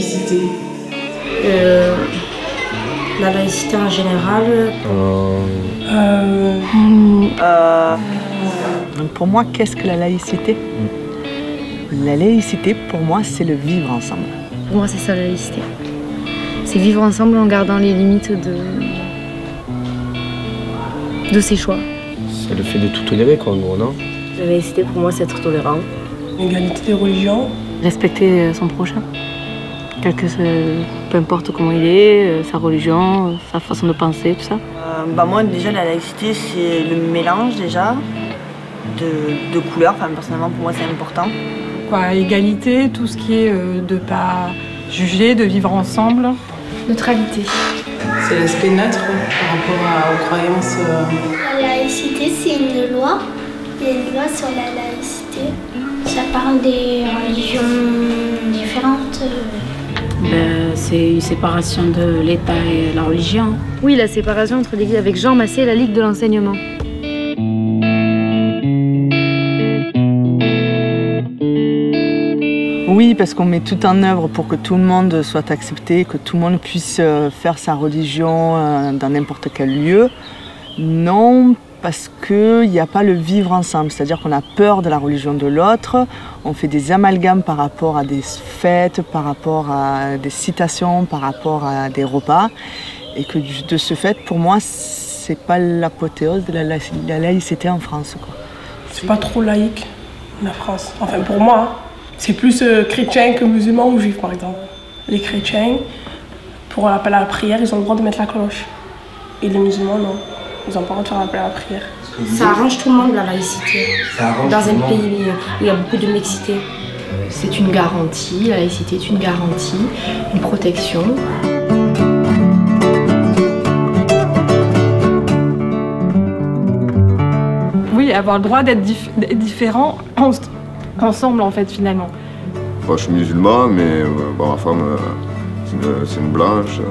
laïcité? La laïcité en général. Pour moi, qu'est-ce que la laïcité? La laïcité, pour moi, c'est le vivre ensemble. Pour moi, c'est ça la laïcité. C'est vivre ensemble en gardant les limites de ses choix. C'est le fait de tout tolérer, quoi, en gros, non? La laïcité, pour moi, c'est être tolérant. L'égalité des religions. Respecter son prochain. Peu importe comment il est, sa religion, sa façon de penser, tout ça. Moi, déjà, la laïcité, c'est le mélange, déjà, de couleurs. Enfin, personnellement, pour moi, c'est important. Quoi, égalité, tout ce qui est de pas juger, de vivre ensemble. Neutralité. C'est l'aspect neutre par rapport aux croyances. La laïcité, c'est une loi. Il y a une loi sur la laïcité. Ça parle des religions différentes. C'est une séparation de l'État et la religion. Oui, la séparation entre l'Église avec Jean Massé et la Ligue de l'enseignement. Oui, parce qu'on met tout en œuvre pour que tout le monde soit accepté, que tout le monde puisse faire sa religion dans n'importe quel lieu. Non, parce qu'il n'y a pas le vivre ensemble, c'est-à-dire qu'on a peur de la religion de l'autre, on fait des amalgames par rapport à des fêtes, par rapport à des citations, par rapport à des repas, et que de ce fait, pour moi, c'est pas l'apothéose de la laïcité en France, quoi. C'est pas trop laïque, la France. Enfin, pour moi, c'est plus chrétien que musulman ou juif, par exemple. Les chrétiens, pour l'appel à la prière, ils ont le droit de mettre la cloche. Et les musulmans, non. Ils n'ont pas le droit de faire l'appel à la prière. Ça arrange tout le monde, la laïcité. Dans un pays où il y a beaucoup de mixité. C'est une garantie, la laïcité est une garantie, une protection. Oui, avoir le droit d'être différent ensemble, en fait, finalement. Bon, je suis musulman, mais ma femme, c'est une blanche.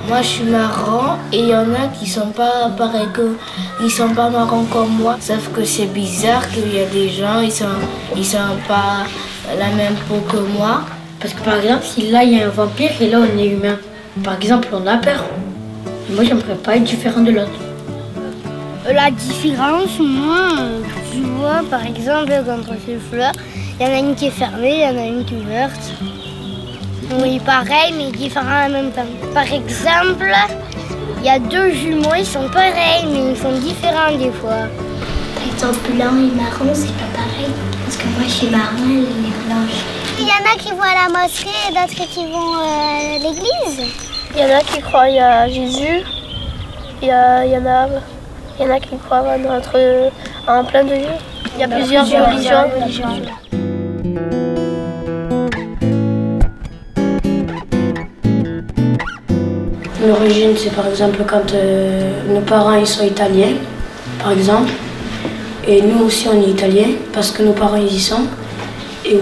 Moi, je suis marrant et il y en a qui sont pas pareils que... Ils sont pas marrants comme moi. Sauf que c'est bizarre qu'il y a des gens, ils sont pas la même peau que moi. Parce que par exemple, si là, il y a un vampire et là, on est humain. Par exemple, on a peur. Moi, j'aimerais pas être différent de l'autre. La différence, moi, tu vois, par exemple, entre ces fleurs, il y en a une qui est fermée, il y en a une qui est ouverte. Oui, pareil, mais différents en même temps. Par exemple, il y a deux jumeaux, ils sont pareils, mais ils sont différents des fois. Par exemple, blanc et marron, c'est pas pareil. Parce que moi, je suis marron et elle est blanche. Il y en a qui vont à la mosquée et d'autres qui vont à l'église. Il y en a qui croient à Jésus. Il y en a qui croient en plein de Dieu. Il y a plusieurs religions. L'origine, c'est par exemple quand nos parents ils sont italiens, par exemple, et nous aussi on est italiens parce que nos parents ils y sont. Et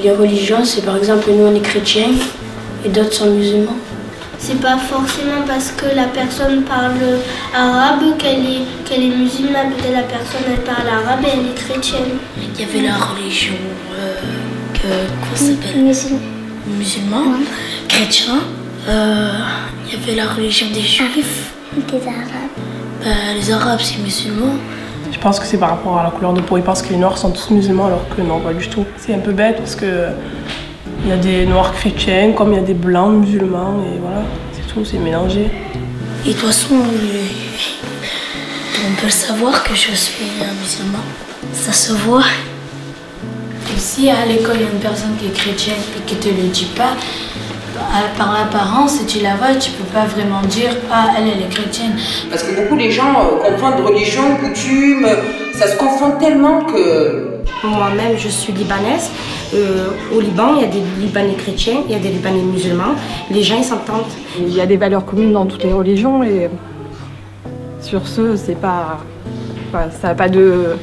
les religions, c'est par exemple nous on est chrétiens et d'autres sont musulmans. C'est pas forcément parce que la personne parle arabe qu'elle est musulmane. Peut-être la personne elle parle arabe et elle est chrétienne. Il y avait la religion, comment ça s'appelle? Musulman, chrétien. Il y avait la religion des juifs. Des arabes. Les arabes, c'est musulmans. Je pense que c'est par rapport à la couleur de peau. Ils pensent que les noirs sont tous musulmans alors que non, pas du tout. C'est un peu bête parce que il y a des noirs chrétiens comme il y a des blancs musulmans et voilà, c'est tout, c'est mélangé. Et de toute façon, on peut savoir que je suis musulman. Ça se voit. Et si à l'école il y a une personne qui est chrétienne et qui te le dit pas, par l'apparence, si tu la vois, tu peux pas vraiment dire « Ah, elle est chrétienne ». Parce que beaucoup les gens confondent religion, coutume, ça se confond tellement que... Moi-même, je suis libanaise. Au Liban, il y a des Libanais chrétiens, il y a des Libanais musulmans. Les gens, ils s'entendent. Il y a des valeurs communes dans toutes les religions et sur ce, c'est pas... ça n'a pas de...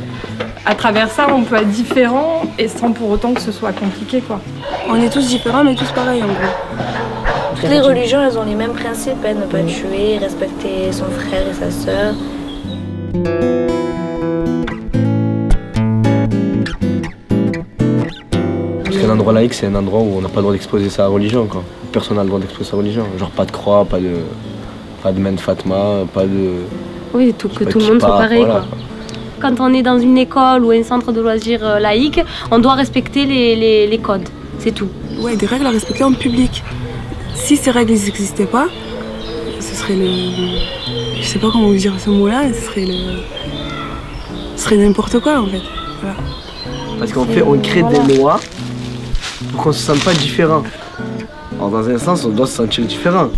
À travers ça, on peut être différent et sans pour autant que ce soit compliqué, quoi. On est tous différents, mais tous pareils, en gros. Toutes les religions, elles ont les mêmes principes, ne pas tuer, respecter son frère et sa sœur. Parce qu'un endroit endroit laïque, c'est un endroit où on n'a pas le droit d'exposer sa religion, quoi. Personne n'a le droit d'exposer sa religion. Genre pas de croix, pas de main de Fatma, pas de... Oui, que tout le monde soit pareil, voilà. Quoi. Quand on est dans une école ou un centre de loisirs laïque, on doit respecter les codes, c'est tout. Ouais, des règles à respecter en public. Si ces règles n'existaient pas, ce serait le... Je sais pas comment vous dire ce mot-là, ce serait n'importe quoi en fait. Voilà. Parce qu'en fait, on crée des lois pour qu'on se sente pas différent. Alors dans un sens, on doit se sentir différent.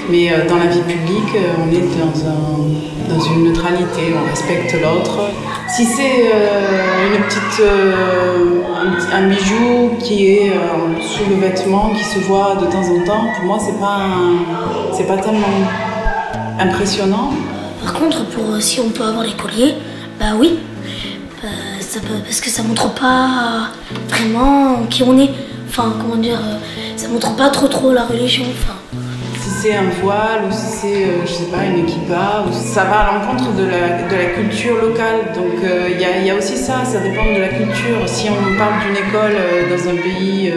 Mais dans la vie publique, on est dans une neutralité, on respecte l'autre. Si c'est un bijou qui est sous le vêtement, qui se voit de temps en temps, pour moi, c'est pas tellement impressionnant. Par contre, si on peut avoir les colliers, bah oui, parce que ça montre pas vraiment qui on est. Enfin, comment dire, ça montre pas trop la religion. Enfin. Si c'est un voile ou si c'est, je sais pas, une kippa, ça va à l'encontre de la culture locale. Donc il y a aussi ça dépend de la culture. Si on parle d'une école dans un pays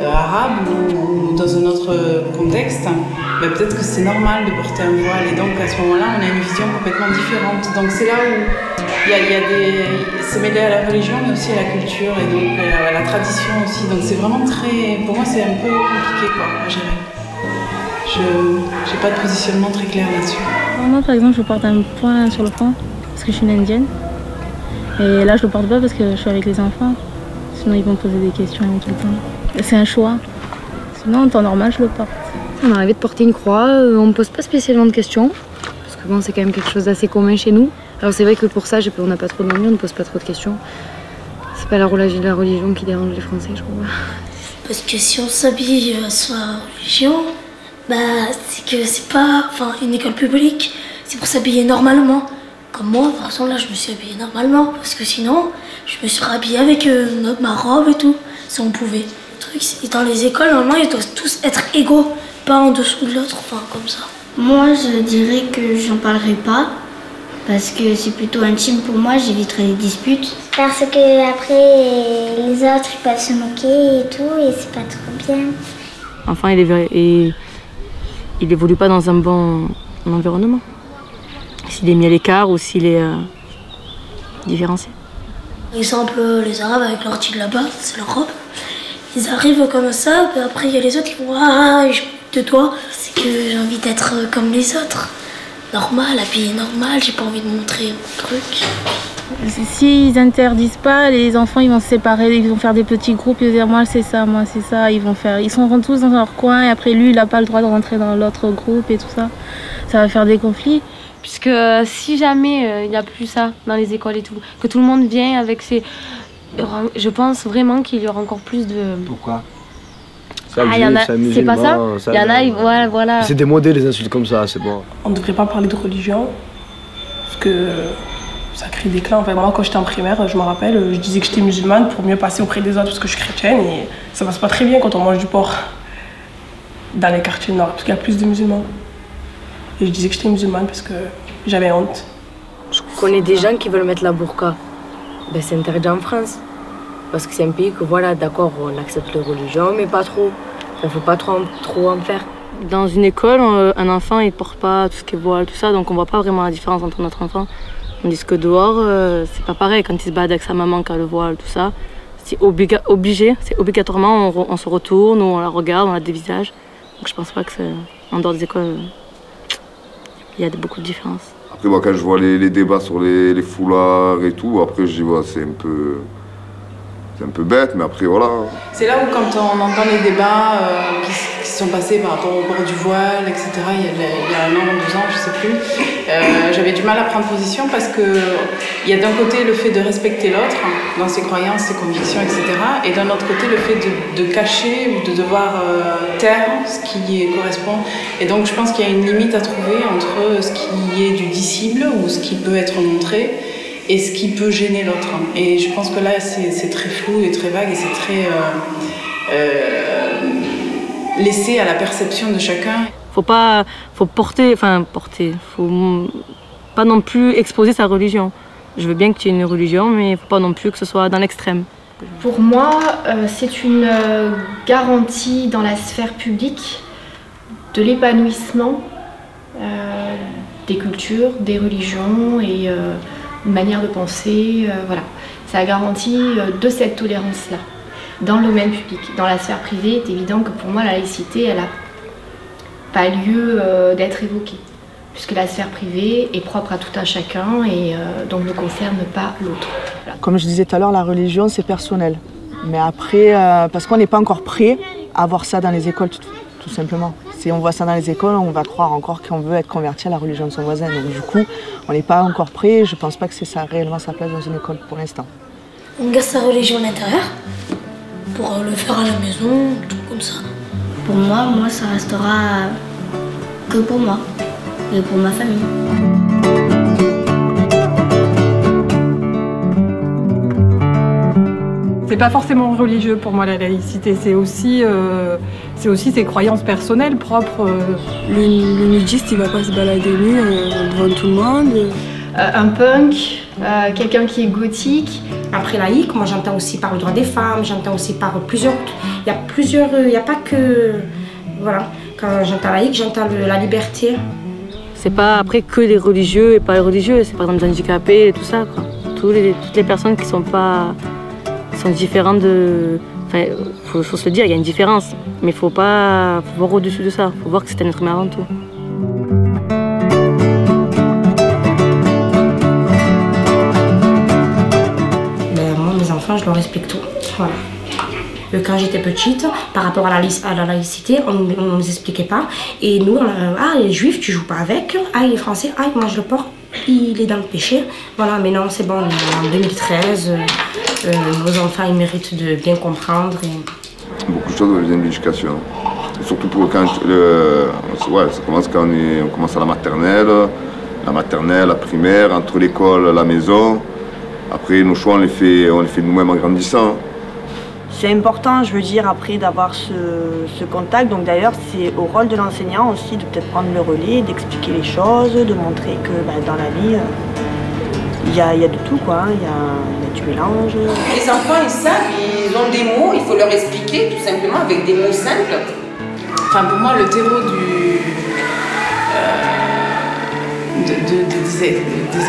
arabe ou dans un autre contexte, bah, peut-être que c'est normal de porter un voile. Et donc à ce moment-là, on a une vision complètement différente. Donc c'est là où c'est mêlé à la religion, mais aussi à la culture et donc à la tradition aussi. Donc c'est vraiment pour moi, c'est un peu compliqué quoi, à gérer. Je n'ai pas de positionnement très clair là-dessus. Moi, par exemple, je porte un point sur le front parce que je suis une indienne. Et là, je le porte pas parce que je suis avec les enfants. Sinon, ils vont me poser des questions tout le temps. C'est un choix. Sinon, en temps normal, je le porte. On est arrivé de porter une croix. On ne me pose pas spécialement de questions. Parce que bon, c'est quand même quelque chose d'assez commun chez nous. Alors, c'est vrai que pour ça, on n'a pas trop d'ennuis, on ne pose pas trop de questions. C'est pas la religion qui dérange les Français, je crois. Parce que si on s'habille à sa religion, bah, c'est que c'est pas une école publique, c'est pour s'habiller normalement. Comme moi, par exemple, là, je me suis habillée normalement, parce que sinon, je me serais habillée avec ma robe et tout, si on pouvait. Et dans les écoles, normalement, ils doivent tous être égaux, pas en dessous de l'autre, comme ça. Moi, je dirais que j'en parlerai pas, parce que c'est plutôt intime pour moi, j'éviterai les disputes. Parce que après, les autres, ils peuvent se moquer et tout, et c'est pas trop bien. Enfin, il évolue pas dans un bon environnement. S'il est mis à l'écart ou s'il est différencié. Par exemple, les Arabes avec leur style là-bas, c'est leur robe. Ils arrivent comme ça, puis après il y a les autres qui vont ah, je de toi. C'est que j'ai envie d'être comme les autres. Normal, habillé normal, j'ai pas envie de montrer mon truc. S'ils interdisent pas, les enfants ils vont se séparer, ils vont faire des petits groupes, ils vont dire moi c'est ça, ils sont tous dans leur coin et après lui il n'a pas le droit de rentrer dans l'autre groupe et tout ça. Ça va faire des conflits. Puisque si jamais il n'y a plus ça dans les écoles et tout, que tout le monde vient avec ses... Je pense vraiment qu'il y aura encore plus de... Pourquoi? C'est pas ça. Il y en a, voilà. C'est démodé les insultes comme ça, c'est bon. On ne devrait pas parler de religion, parce que ça crée des clans. Enfin, moi, quand j'étais en primaire, je me rappelle, je disais que j'étais musulmane pour mieux passer auprès des autres parce que je suis chrétienne et ça passe pas très bien quand on mange du porc dans les quartiers nord, parce qu'il y a plus de musulmans. Et je disais que j'étais musulmane parce que j'avais honte. Je connais des gens qui veulent mettre la burqa. Ben, c'est interdit en France. Parce que c'est un pays que, voilà, d'accord, on accepte les religions, mais pas trop. Il ne faut pas trop en faire. Dans une école, un enfant, il ne porte pas tout ce qui est voile, tout ça, donc on ne voit pas vraiment la différence entre notre enfant. Tandis que dehors, c'est pas pareil. Quand il se balade avec sa maman qui a le voile, tout ça, c'est obligé, c'est obligatoirement, on se retourne, on la regarde, on la dévisage. Donc je pense pas que c'est en dehors des écoles, il y a beaucoup de différences. Après, quand je vois les débats sur les foulards et tout, après je dis, ouais, c'est un peu bête, mais après voilà. C'est là où quand on entend les débats qui se sont passés par rapport au port du voile, etc., il y a 1 an, 2 ans, je sais plus, j'avais du mal à prendre position parce qu'il y a d'un côté le fait de respecter l'autre dans ses croyances, ses convictions, etc., et d'un autre côté le fait de cacher ou de devoir taire ce qui correspond. Et donc je pense qu'il y a une limite à trouver entre ce qui est du dissible ou ce qui peut être montré et ce qui peut gêner l'autre. Et je pense que là, c'est très flou et très vague et c'est très laissé à la perception de chacun. Faut pas non plus exposer sa religion. Je veux bien que tu aies une religion, mais il faut pas non plus que ce soit dans l'extrême. Pour moi, c'est une garantie dans la sphère publique de l'épanouissement des cultures, des religions et une manière de penser. Voilà. C'est la garantie de cette tolérance-là dans le domaine public. Dans la sphère privée, c'est évident que pour moi, la laïcité, elle n'a pas lieu d'être évoquée, puisque la sphère privée est propre à tout un chacun et donc ne concerne pas l'autre. Voilà. Comme je disais tout à l'heure, la religion, c'est personnel. Mais après, parce qu'on n'est pas encore prêt à voir ça dans les écoles, tout simplement. Si on voit ça dans les écoles, on va croire encore qu'on veut être converti à la religion de son voisin. Donc du coup, on n'est pas encore prêt. Je ne pense pas que c'est ça réellement sa place dans une école pour l'instant. On garde sa religion à l'intérieur pour le faire à la maison, tout comme ça. Pour moi, ça restera que pour moi et pour ma famille. C'est pas forcément religieux pour moi la laïcité, c'est aussi ses croyances personnelles propres. Le nudiste, il va pas se balader nu devant tout le monde. Un punk, quelqu'un qui est gothique. Après laïque, moi j'entends aussi par le droit des femmes, j'entends aussi par plusieurs. Il y a pas que. Voilà. Quand j'entends laïque, j'entends la liberté. C'est pas après que les religieux et pas les religieux, c'est par exemple les handicapés et tout ça, quoi. Toutes les personnes qui sont différentes de. Enfin, faut se le dire, il y a une différence. Mais faut voir au-dessus de ça. Faut voir que c'est un être humain avant tout. Moi, mes enfants, je leur explique tout. Voilà. Quand j'étais petite, par rapport à la laïcité, on ne nous expliquait pas. Et nous, les juifs, tu joues pas avec. Les français, ils mangent le porc, il est dans le péché. Voilà, mais non, c'est bon, en 2013, nos enfants, ils méritent de bien comprendre. Beaucoup de choses viennent de l'éducation. Surtout pour quand ça commence quand on commence à la maternelle, la primaire, entre l'école, la maison. Après, nos choix, on les fait nous-mêmes en grandissant. C'est important, je veux dire, après d'avoir ce contact. Donc d'ailleurs, c'est au rôle de l'enseignant aussi de peut-être prendre le relais, d'expliquer les choses, de montrer que dans la vie, il y a de tout, quoi. Il y a du mélange. Les enfants, ils savent, ils ont des mots, il faut leur expliquer tout simplement avec des mots simples. Enfin, pour moi, le terreau des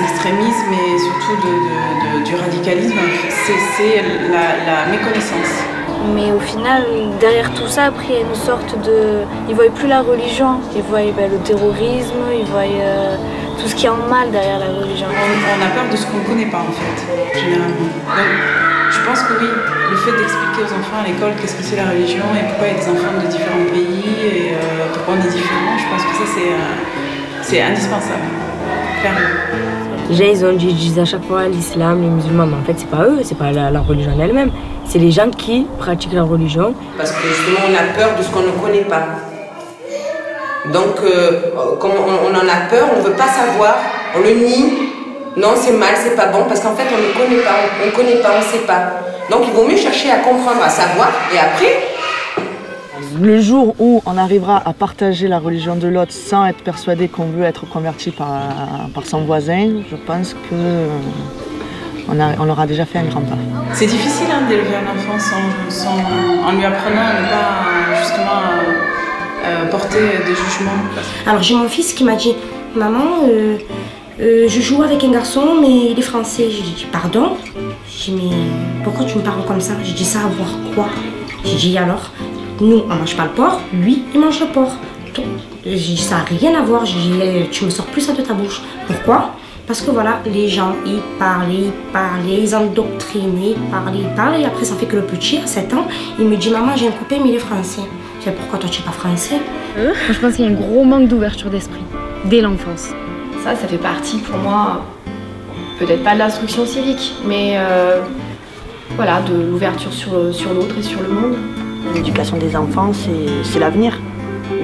extrémismes et surtout du radicalisme, c'est la méconnaissance. Mais au final, derrière tout ça, après, il y a une sorte de... Ils ne voient plus la religion, ils voient le terrorisme, ils voient tout ce qui est en mal derrière la religion. On a peur de ce qu'on ne connaît pas, en fait, généralement. Donc, je pense que oui, le fait d'expliquer aux enfants à l'école qu'est-ce que c'est la religion et pourquoi il y a des enfants de différents pays et pourquoi on est différents, je pense que ça, c'est indispensable. Les gens, ils disent à chaque fois l'islam, les musulmans, mais en fait, c'est pas eux, c'est pas la religion en elle-même. C'est les gens qui pratiquent la religion. Parce que justement, on a peur de ce qu'on ne connaît pas. Donc, comme on en a peur, on ne veut pas savoir, on le nie. Non, c'est mal, c'est pas bon, parce qu'en fait, on ne connaît pas, on ne connaît pas, on ne sait pas. Donc, il vaut mieux chercher à comprendre, à savoir, et après... Le jour où on arrivera à partager la religion de l'autre sans être persuadé qu'on veut être converti par son voisin, je pense qu'on aura déjà fait un grand pas. C'est difficile d'élever un enfant en lui apprenant à ne pas justement porter des jugements. Alors j'ai mon fils qui m'a dit « Maman, je joue avec un garçon mais il est français ». J'ai dit « Pardon ?» J'ai dit « Mais pourquoi tu me parles comme ça ?» J'ai dit « Ça à voir quoi ?» J'ai dit « Alors ?» Nous, on ne mange pas le porc, lui, il mange le porc. J'ai dit, ça n'a rien à voir, j'ai dit, tu me sors plus ça de ta bouche. Pourquoi? Parce que voilà, les gens, ils parlaient, ils endoctrinaient, ils parlaient. Et après, ça fait que le petit, à 7 ans, il me dit, maman, j'ai un copain, mais il est français. Je dis, pourquoi toi, tu n'es pas français? Moi, je pense qu'il y a un gros manque d'ouverture d'esprit, dès l'enfance. Ça fait partie, pour moi, peut-être pas de l'instruction civique, mais voilà, de l'ouverture sur l'autre et sur le monde. L'éducation des enfants, c'est l'avenir.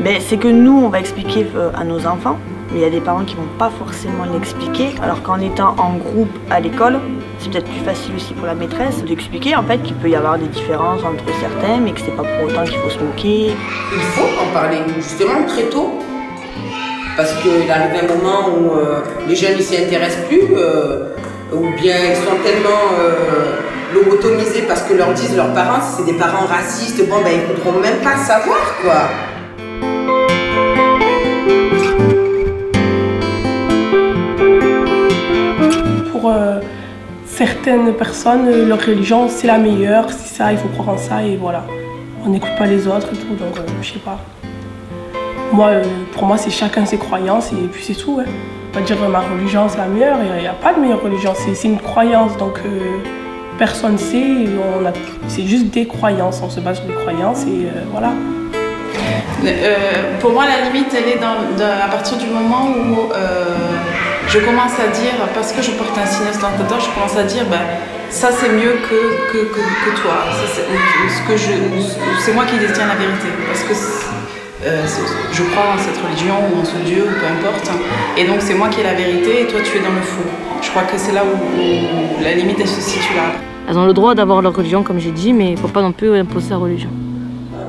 Mais c'est que nous, on va expliquer à nos enfants, mais il y a des parents qui ne vont pas forcément l'expliquer. Alors qu'en étant en groupe à l'école, c'est peut-être plus facile aussi pour la maîtresse d'expliquer en fait qu'il peut y avoir des différences entre certains, mais que c'est pas pour autant qu'il faut se moquer. Il faut en parler justement très tôt, parce qu'il arrive un moment où les jeunes ne s'y intéressent plus. ou bien ils sont tellement lobotomisés parce que leur disent leurs parents, si c'est des parents racistes, bon ben ils ne voudront même pas savoir quoi. Pour certaines personnes, leur religion c'est la meilleure, c'est ça, il faut croire en ça et voilà. On n'écoute pas les autres et tout, donc je sais pas. Moi, pour moi, c'est chacun ses croyances et puis c'est tout. Hein. On va dire ma religion c'est la meilleure, il n'y a pas de meilleure religion, c'est une croyance, donc personne ne sait, c'est juste des croyances, on se base sur des croyances et voilà. Pour moi, la limite, elle est à partir du moment où je commence à dire, parce que je porte un signe ostentateur, je commence à dire, ben, ça c'est mieux que toi, c'est moi qui détiens la vérité, parce que je crois en cette religion ou en ce Dieu, ou peu importe, et donc c'est moi qui ai la vérité et toi tu es dans le faux. Je crois que c'est là où la limite elle se situe là. Elles ont le droit d'avoir leur religion comme j'ai dit, mais il ne faut pas non plus imposer sa religion.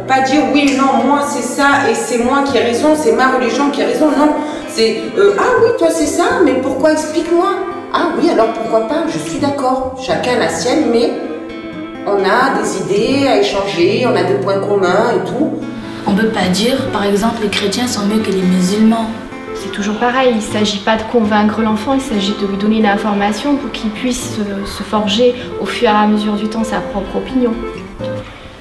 Pas dire oui, non, moi c'est ça et c'est moi qui ai raison, c'est ma religion qui a raison, non. C'est ah oui, toi c'est ça, mais pourquoi, explique-moi. Ah oui, alors pourquoi pas, je suis d'accord, chacun la sienne, mais on a des idées à échanger, on a des points communs et tout. On ne peut pas dire, par exemple, les chrétiens sont mieux que les musulmans. C'est toujours pareil, il ne s'agit pas de convaincre l'enfant, il s'agit de lui donner l'information pour qu'il puisse se forger au fur et à mesure du temps sa propre opinion.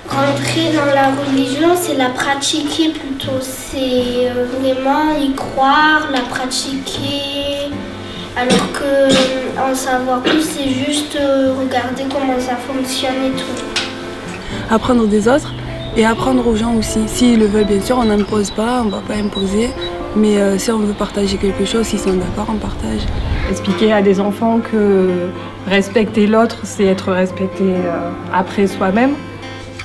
Rentrer dans la religion, c'est la pratiquer plutôt. C'est vraiment y croire, la pratiquer. Alors que en savoir plus, c'est juste regarder comment ça fonctionne et tout. Apprendre des autres et apprendre aux gens aussi. S'ils le veulent, bien sûr, on n'impose pas, on ne va pas imposer. Mais si on veut partager quelque chose, s'ils sont d'accord, on partage. Expliquer à des enfants que respecter l'autre, c'est être respecté après soi-même.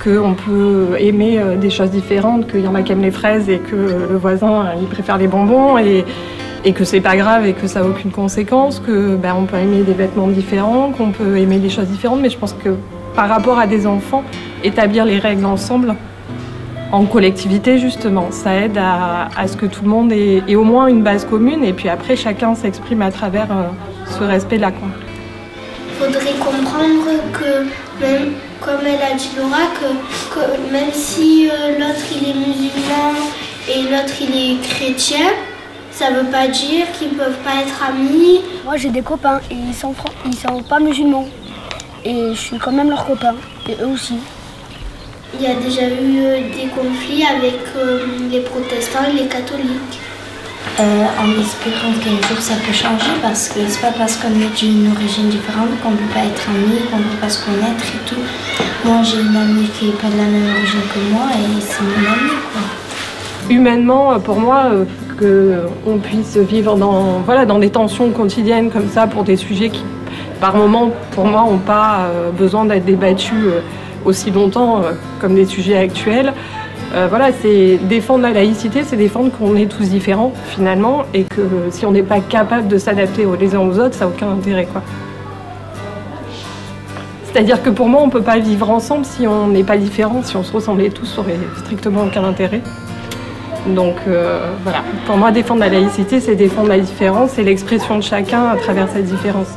Qu'on peut aimer des choses différentes, qu'il y en a qui aiment les fraises et que le voisin il préfère les bonbons et que c'est pas grave et que ça n'a aucune conséquence, que on peut aimer des vêtements différents, qu'on peut aimer des choses différentes, mais je pense que par rapport à des enfants, établir les règles ensemble, en collectivité justement, ça aide à ce que tout le monde ait au moins une base commune et puis après chacun s'exprime à travers ce respect-là. Il faudrait comprendre que même, comme elle a dit Laura, que même si l'autre il est musulman et l'autre il est chrétien, ça veut pas dire qu'ils peuvent pas être amis. Moi j'ai des copains et ils sont pas musulmans et je suis quand même leur copain et eux aussi. Il y a déjà eu des conflits avec les protestants et les catholiques. En espérant qu'un jour ça peut changer parce que c'est pas parce qu'on est d'une origine différente qu'on peut pas être amis, qu'on peut pas se connaître et tout. Moi j'ai une amie qui n'est pas de la même origine que moi et c'est mon amie quoi. Humainement, pour moi, qu'on puisse vivre dans des tensions quotidiennes comme ça pour des sujets qui, par moments, pour moi, n'ont pas besoin d'être débattus aussi longtemps comme des sujets actuels. C'est défendre la laïcité, c'est défendre qu'on est tous différents finalement et que si on n'est pas capable de s'adapter les uns aux autres, ça n'a aucun intérêt quoi. C'est-à-dire que pour moi, on ne peut pas vivre ensemble si on n'est pas différents, si on se ressemblait tous, ça n'aurait strictement aucun intérêt. Donc voilà, pour moi, défendre la laïcité, c'est défendre la différence et l'expression de chacun à travers cette différence.